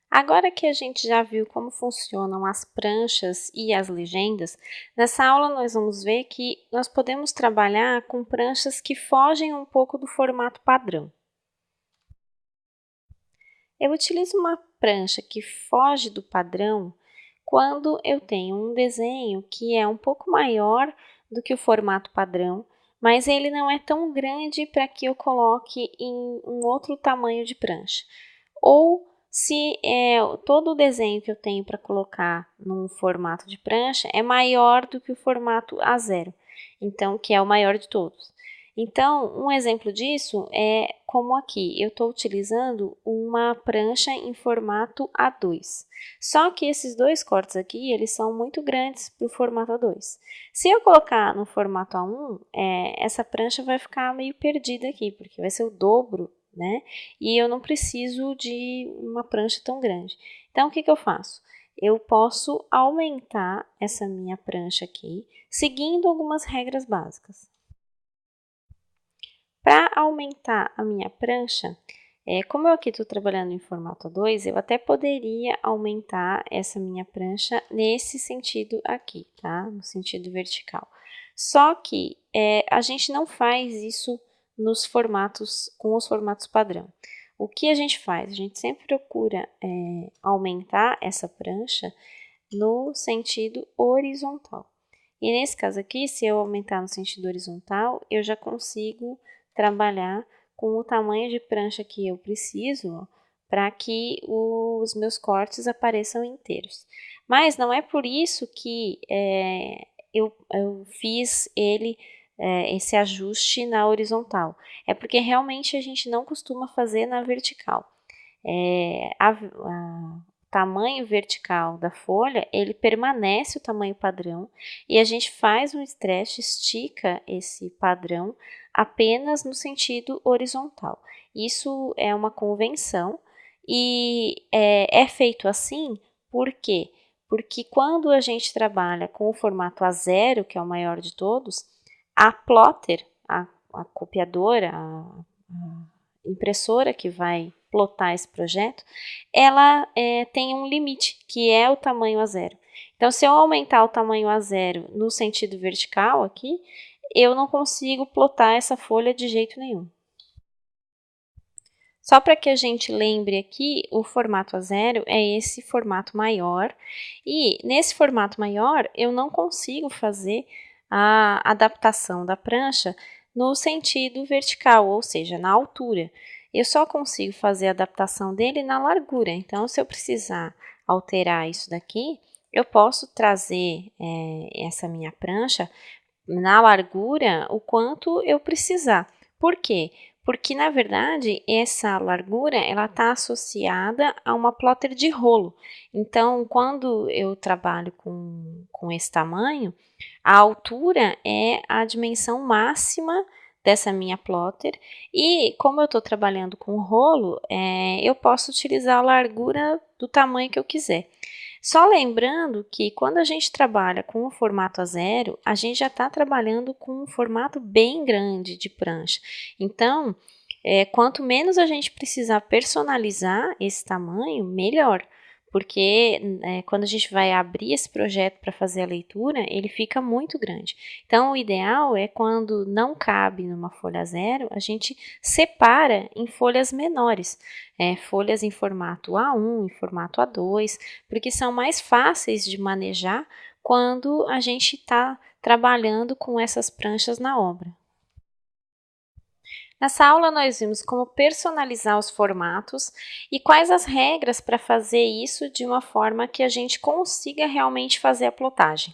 Agora que a gente já viu como funcionam as pranchas e as legendas, nessa aula nós vamos ver que nós podemos trabalhar com pranchas que fogem um pouco do formato padrão. Eu utilizo uma prancha que foge do padrão quando eu tenho um desenho que é um pouco maior do que o formato padrão, mas ele não é tão grande para que eu coloque em um outro tamanho de prancha. Ou se todo o desenho que eu tenho para colocar num formato de prancha é maior do que o formato A0, então, que é o maior de todos. Então, um exemplo disso é como aqui, eu estou utilizando uma prancha em formato A2. Só que esses dois cortes aqui, eles são muito grandes para o formato A2. Se eu colocar no formato A1, essa prancha vai ficar meio perdida aqui, porque vai ser o dobro, né? E eu não preciso de uma prancha tão grande. Então, o que eu faço? Eu posso aumentar essa minha prancha aqui, seguindo algumas regras básicas. Para aumentar a minha prancha, como eu aqui estou trabalhando em formato A2, eu até poderia aumentar essa minha prancha nesse sentido aqui, tá? No sentido vertical. Só que a gente não faz isso nos formatos, com os formatos padrão. O que a gente faz? A gente sempre procura aumentar essa prancha no sentido horizontal. E nesse caso aqui, se eu aumentar no sentido horizontal, eu já consigo trabalhar com o tamanho de prancha que eu preciso para que os meus cortes apareçam inteiros. Mas não é por isso que eu fiz esse ajuste na horizontal. É porque realmente a gente não costuma fazer na vertical. O tamanho vertical da folha, ele permanece o tamanho padrão e a gente faz um stretch, estica esse padrão apenas no sentido horizontal. Isso é uma convenção e é feito assim por quê? Porque quando a gente trabalha com o formato A0, que é o maior de todos, a plotter, a copiadora, a impressora que vai plotar esse projeto, ela tem um limite, que é o tamanho A0. Então, se eu aumentar o tamanho A0 no sentido vertical aqui, eu não consigo plotar essa folha de jeito nenhum. Só para que a gente lembre aqui, o formato A0 é esse formato maior, e nesse formato maior eu não consigo fazer a adaptação da prancha no sentido vertical, ou seja, na altura. Eu só consigo fazer a adaptação dele na largura, então se eu precisar alterar isso daqui, eu posso trazer essa minha prancha na largura o quanto eu precisar. Por quê? Porque, na verdade, essa largura ela está associada a uma plotter de rolo. Então, quando eu trabalho com esse tamanho, a altura é a dimensão máxima dessa minha plotter. E, como eu estou trabalhando com rolo, eu posso utilizar a largura do tamanho que eu quiser. Só lembrando que quando a gente trabalha com o formato A0, a gente já está trabalhando com um formato bem grande de prancha. Então, quanto menos a gente precisar personalizar esse tamanho, melhor. Porque quando a gente vai abrir esse projeto para fazer a leitura, ele fica muito grande. Então, o ideal é quando não cabe numa folha A0, a gente separa em folhas menores. Folhas em formato A1, em formato A2, porque são mais fáceis de manejar quando a gente está trabalhando com essas pranchas na obra. Nessa aula nós vimos como personalizar os formatos e quais as regras para fazer isso de uma forma que a gente consiga realmente fazer a plotagem.